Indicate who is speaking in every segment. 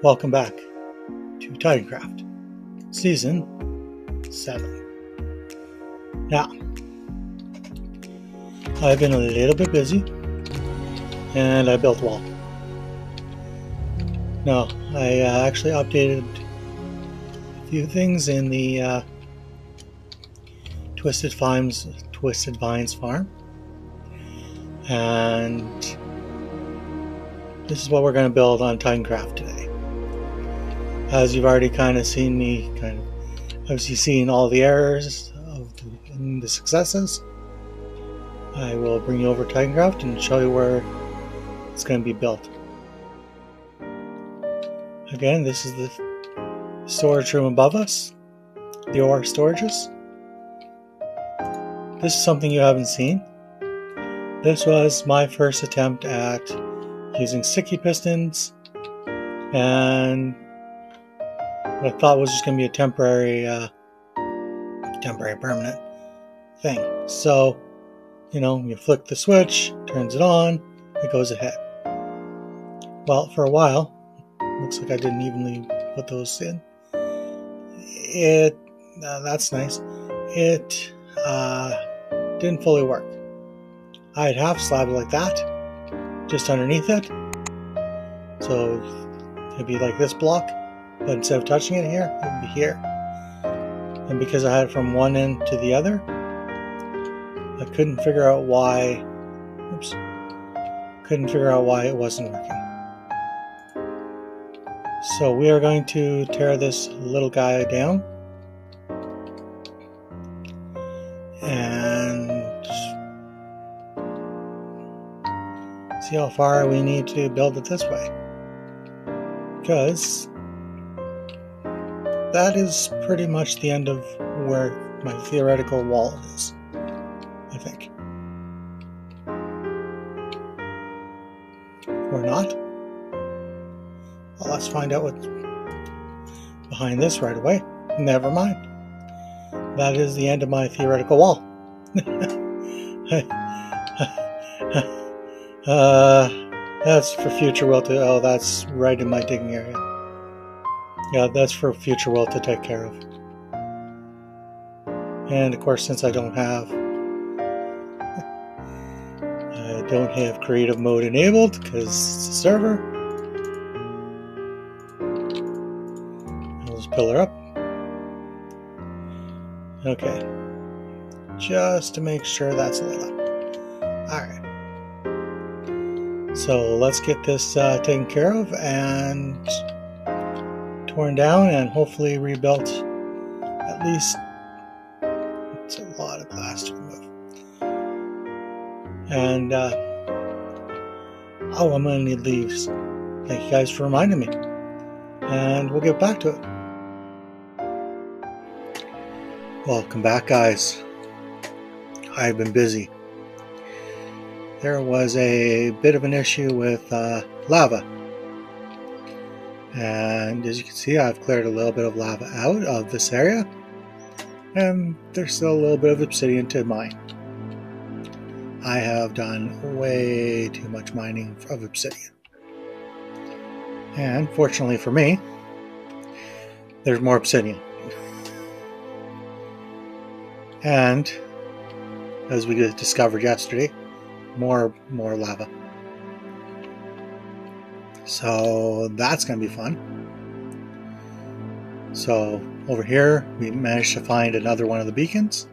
Speaker 1: Welcome back to Titancraft Season 7. Now, I've been a little bit busy and I built a wall. No, I actually updated a few things in the Twisted Vines farm, and this is what we're going to build on Titancraft today. As you've already kind of seen me obviously seeing all the errors and the successes, I will bring you over Titancraft and show you where it's going to be built. Again, this is the storage room above us, the ore storages. This is something you haven't seen. This was my first attempt at using sticky pistons and what I thought was just going to be a temporary permanent thing. So, you flick the switch, turns it on, it goes ahead. Well, for a while, looks like I didn't evenly put those in. That's nice. It didn't fully work. I had half slabbed like that, just underneath it. So it'd be like this block, but instead of touching it here, it would be here. And because I had it from one end to the other, I couldn't figure out why. It wasn't working. So we are going to tear this little guy down and see how far we need to build it this way, because that is pretty much the end of where my theoretical wall is, I think. Or not. Well, let's find out what's behind this right away. Never mind. That is the end of my theoretical wall. That's for future Will to... Oh, that's right in my digging area. Yeah, that's for future Will to take care of. And of course, since I don't have creative mode enabled because it's a server, I'll just pillar up. Okay, just to make sure that's lit up. Alright, so let's get this taken care of and torn down and hopefully rebuilt. At least it's a lot of glass to remove. And I'm going to need leaves. Thank you guys for reminding me, and we'll get back to it. Welcome back, guys. I've been busy. There was a bit of an issue with lava, and as you can see, I've cleared a little bit of lava out of this area, and there's still a little bit of obsidian to mine. I have done way too much mining of obsidian, and fortunately for me, there's more obsidian. And as we discovered yesterday, more lava. So that's going to be fun. So over here, we managed to find another one of the beacons.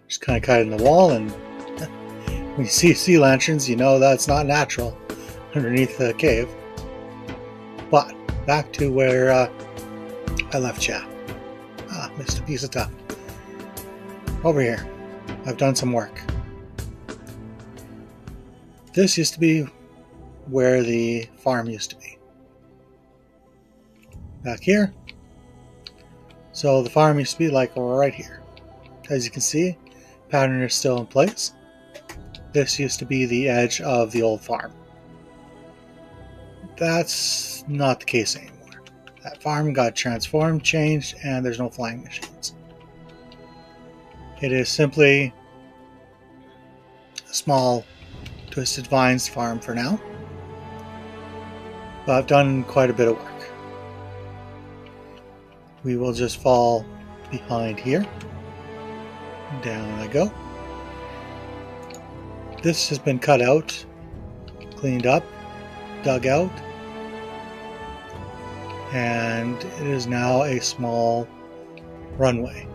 Speaker 1: Just kind of cut in the wall, and when you see sea lanterns, you know that's not natural underneath the cave. But back to where I left you. Missed a piece of stuff. Over here, I've done some work. This used to be where the farm used to be. Back here. So the farm used to be like right here. As you can see, pattern is still in place. This used to be the edge of the old farm. That's not the case anymore. That farm got transformed, changed, and there's no flying machines. It is simply a small Twisted Vines farm for now. But I've done quite a bit of work. we will just fall behind here. Down I go. This has been cut out, cleaned up, dug out, and it is now a small runway.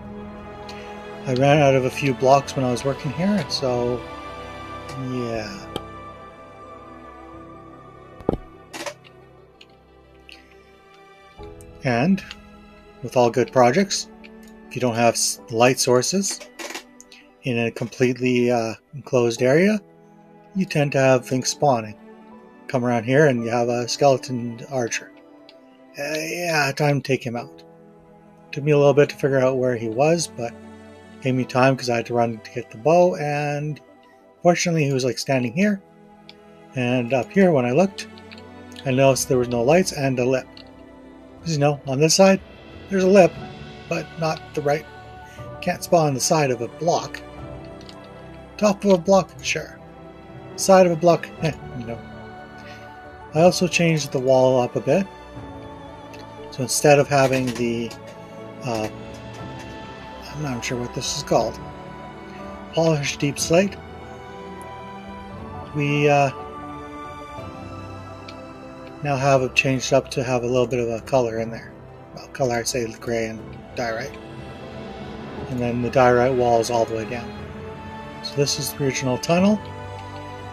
Speaker 1: I ran out of a few blocks when I was working here, so yeah. And with all good projects, if you don't have light sources in a completely enclosed area, you tend to have things spawning. Come around here and you have a skeleton archer. Yeah, time to take him out. Took me a little bit to figure out where he was, but gave me time because I had to run to get the bow, and fortunately he was like standing here. And up here when I looked, I noticed there was no lights and a lip. Because you know, on this side, there's a lip, but not the right. Can't spawn on the side of a block. Top of a block, sure. Side of a block, no. I also changed the wall up a bit. So instead of having the, I'm not sure what this is called, polished deep slate, we now have it changed up to have a little bit of a color in there. Well, color, I'd say gray and diorite. And then the diorite wall is all the way down. So this is the original tunnel,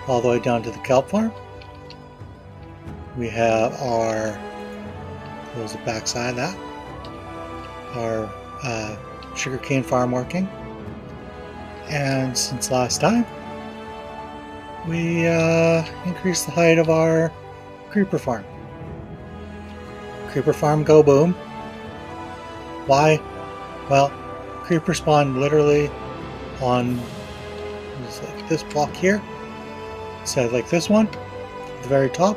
Speaker 1: all the way down to the kelp farm. We have our, close the back side of that, our sugarcane farm working. And since last time, we increased the height of our creeper farm. Creeper farm go boom. Why? Well, creeper spawn literally on like this block here, instead of like this one at the very top.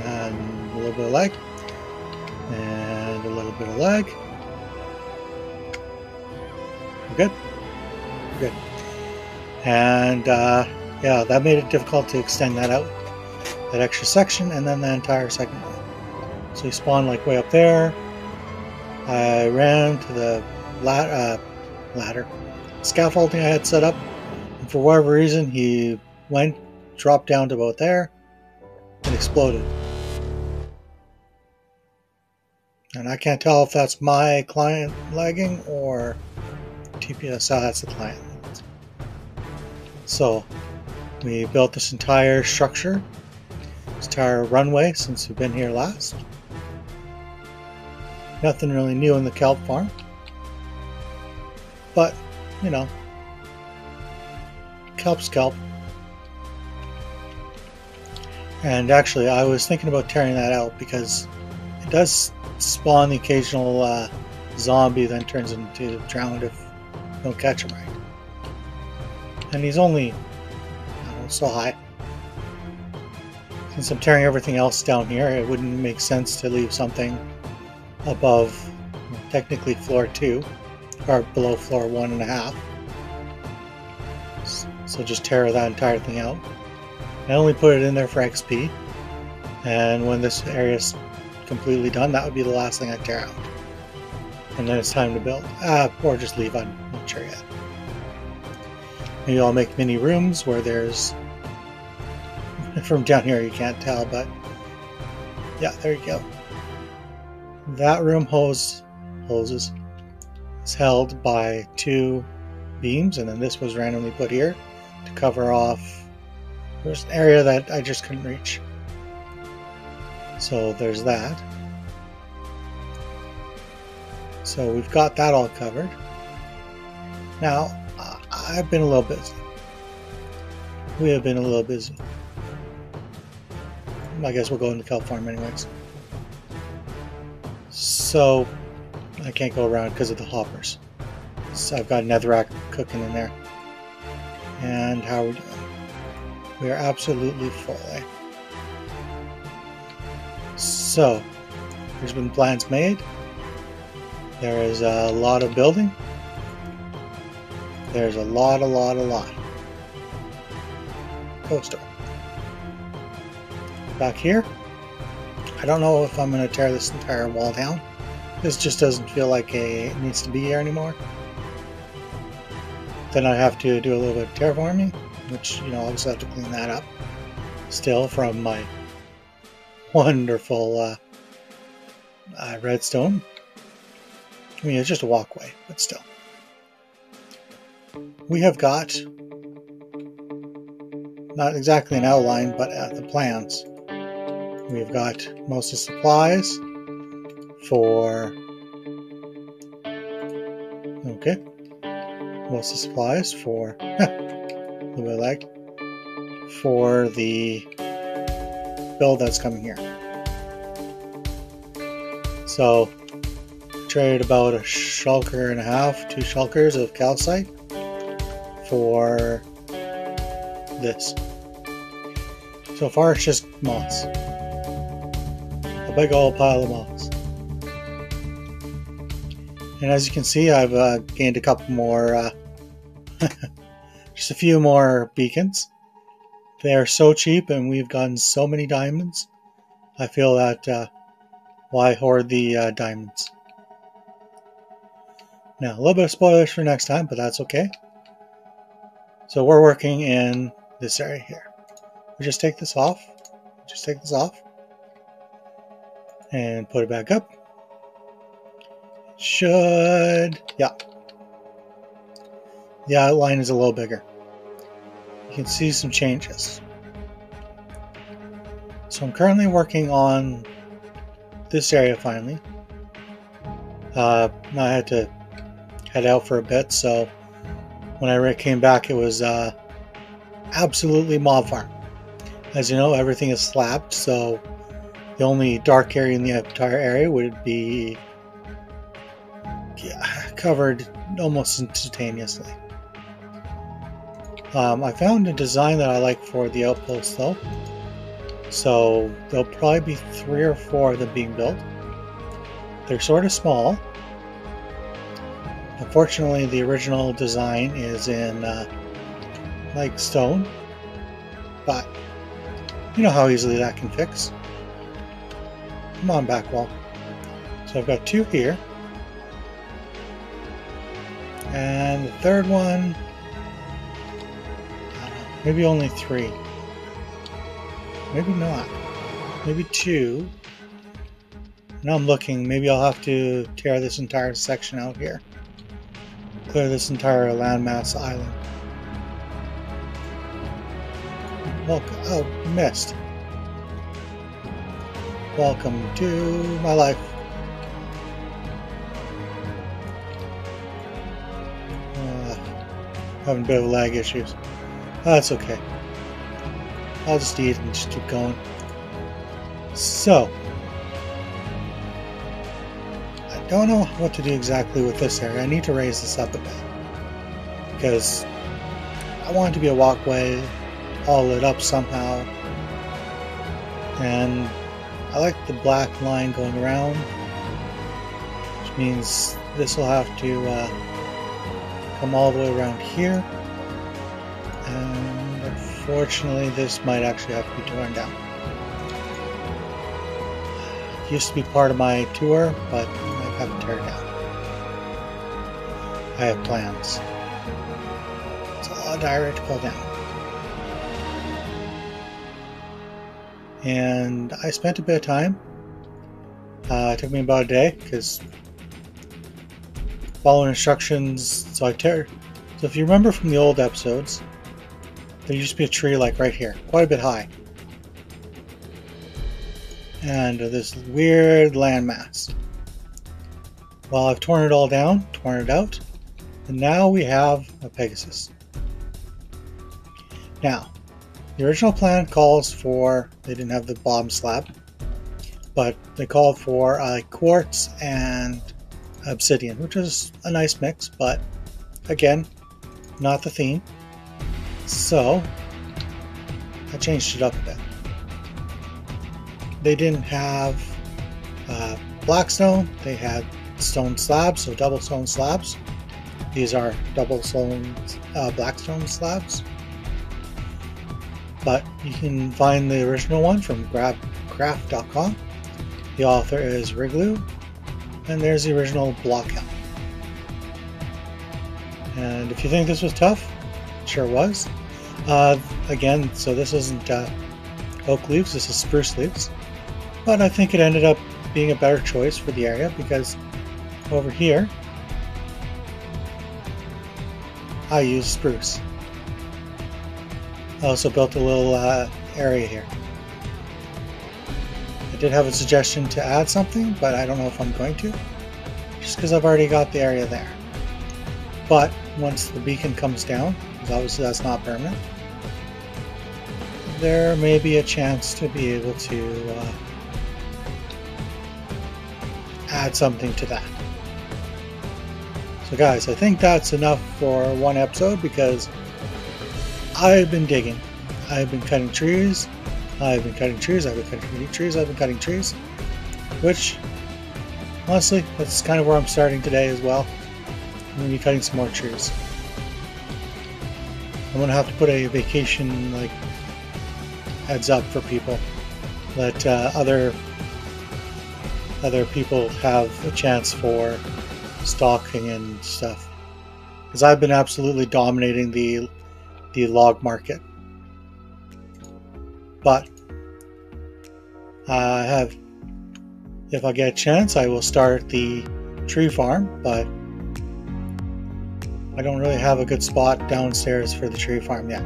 Speaker 1: And a little bit of leg. And a little bit of leg. We're good? We're good. And yeah, that made it difficult to extend that out. That extra section, and then the entire segment. So he spawned like way up there. I ran to the ladder scaffolding I had set up, and for whatever reason he dropped down to about there and exploded. And I can't tell if that's my client lagging or TPS. That's the client. So we built this entire structure, this entire runway since we've been here last. Nothing really new in the kelp farm, but you know, kelp's kelp. And actually I was thinking about tearing that out because it does spawn the occasional zombie then turns into drowned if you don't catch him right. And he's only, I don't know, so high. Since I'm tearing everything else down here, it wouldn't make sense to leave something above, technically floor 2, or below floor 1.5. So just tear that entire thing out. I only put it in there for XP, and when this area is completely done, that would be the last thing I tear out. And then it's time to build, or just leave, I'm not sure yet. Maybe I'll make mini rooms where there's, from down here you can't tell, but yeah, there you go. That room hoses is held by 2 beams, and then this was randomly put here to cover off. There's an area that I just couldn't reach. So there's that. So we've got that all covered. Now, I've been a little busy. We have been a little busy. I guess we'll go into the kelp farm anyways. So I can't go around because of the hoppers. So I've got netherrack cooking in there. And how are we doing? We are absolutely full, eh? So there's been plans made. There is a lot of building. There's a lot. Coaster. Back here, I don't know if I'm going to tear this entire wall down this just doesn't feel like it needs to be here anymore. Then I have to do a little bit of terraforming, which, you know, I'll just have to clean that up still from my wonderful redstone. I mean, it's just a walkway, but still. We have got, not exactly an outline, but the plans. We've got most of the supplies for, okay, most of the supplies for, a little bit of lag, for the build that's coming here. So, traded about a shulker and a half, 2 shulkers of calcite for this. So far it's just moss. A big old pile of moss. And as you can see, I've gained a couple more, just a few more beacons. They are so cheap and we've gotten so many diamonds. I feel that, why hoard the diamonds? Now, a little bit of spoilers for next time, but that's okay. So we're working in this area here. We just take this off. Just take this off. And put it back up. Should, yeah. The outline is a little bigger. You can see some changes. So I'm currently working on this area finally. Now I had to head out for a bit, so when I came back it was absolutely mob farm. As you know, everything is slabbed, so the only dark area in the entire area would be covered almost instantaneously. I found a design that I like for the outpost though, so there'll probably be 3 or 4 of them being built. They're sort of small. Unfortunately, the original design is in like stone, but you know how easily that can fix. Come on, back wall. So I've got 2 here, and the third one, I don't know, maybe only 3. Maybe not. Maybe 2. Now I'm looking. Maybe I'll have to tear this entire section out here. Clear this entire landmass island. Welcome. Oh, missed. Welcome to my life. Having a bit of lag issues. That's okay. I'll just eat and just keep going. So, I don't know what to do exactly with this area. I need to raise this up a bit because I want it to be a walkway, all lit up somehow, and I like the black line going around, which means this will have to come all the way around here, and unfortunately this might actually have to be torn down. It used to be part of my tour, but I have to tear it down. I have plans. It's a lot of diorite to pull down. And I spent a bit of time. It took me about a day because following instructions. So if you remember from the old episodes, there used to be a tree like right here, quite a bit high, and this weird landmass. Well, I've torn it all down, torn it out, and now we have a Pegasus. Now, the original plan calls for, they didn't have the bottom slab, but they called for quartz and obsidian, which is a nice mix, but again, not the theme. So I changed it up a bit. They didn't have blackstone, they had stone slabs, so double stone slabs. These are double stone blackstone slabs. But you can find the original one from grabcraft.com. The author is Wrigloo, And there's the original block helm. And if you think this was tough, it sure was. Again, so this isn't oak leaves, this is spruce leaves. But I think it ended up being a better choice for the area because over here, I used spruce. I also built a little area here. I did have a suggestion to add something, but I don't know if I'm going to, just because I've already got the area there. But once the beacon comes down, because obviously that's not permanent, there may be a chance to be able to add something to that. So guys, I think that's enough for one episode because I've been digging. I've been cutting trees. I've been cutting trees. I've been cutting trees. I've been cutting trees. Which, honestly, that's kind of where I'm starting today as well. I'm going to be cutting some more trees. I'm going to have to put a vacation like heads up for people. Let other people have a chance for stalking and stuff. Because I've been absolutely dominating the log market. But if I get a chance, I will start the tree farm, but I don't really have a good spot downstairs for the tree farm yet.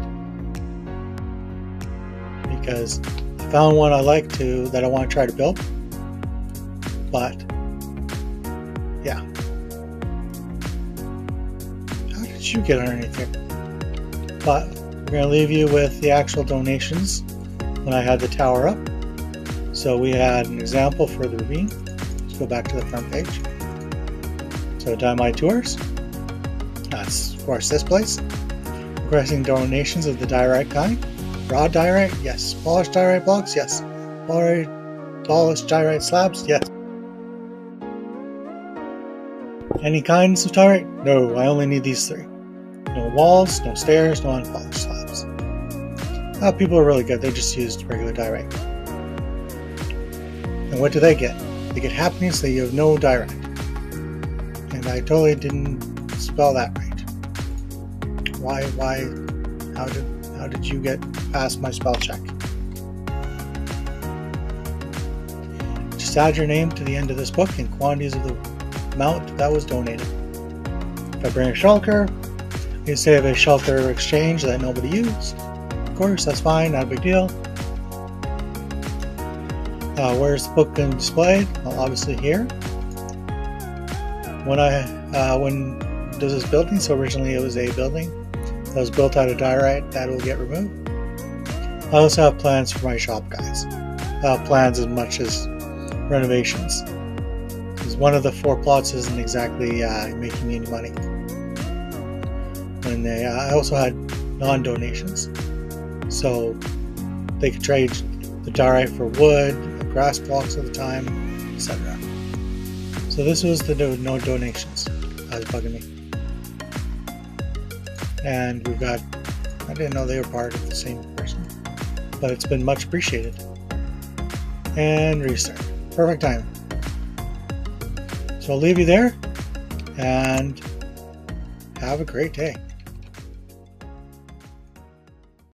Speaker 1: Because I found one I like that I want to try to build. But yeah. How did you get underneath here? But we're going to leave you with the actual donations when I had the tower up. So we had an example for the ravine. Let's go back to the front page. So Dynamite Tours. That's of course this place. Requesting donations of the diorite kind. Raw diorite? Yes. Polished diorite blocks? Yes. Polished diorite slabs? Yes. Any kinds of diorite? No, I only need these three. No walls, no stairs, no unpolished slabs. People are really good. They just used regular diorite. And what do they get? They get happiness that you have no diorite. And I totally didn't spell that right. Why? How did you get past my spell check? Just add your name to the end of this book and quantities of the amount that was donated. If I bring a shulker, you say of a shelter exchange that nobody used. Of course, that's fine, not a big deal. Where's the book been displayed? Well, obviously here. When does this building? So originally it was a building that was built out of diorite that will get removed. I also have plans for my shop, guys. Plans as much as renovations. Because one of the 4 plots isn't exactly making me any money. I also had non-donations, so they could trade the diorite for wood, grass blocks at the time, etc. So this was the no donations. That was bugging me. And we've got, I didn't know they were part of the same person, but it's been much appreciated. And restart. Perfect time. So I'll leave you there, and have a great day.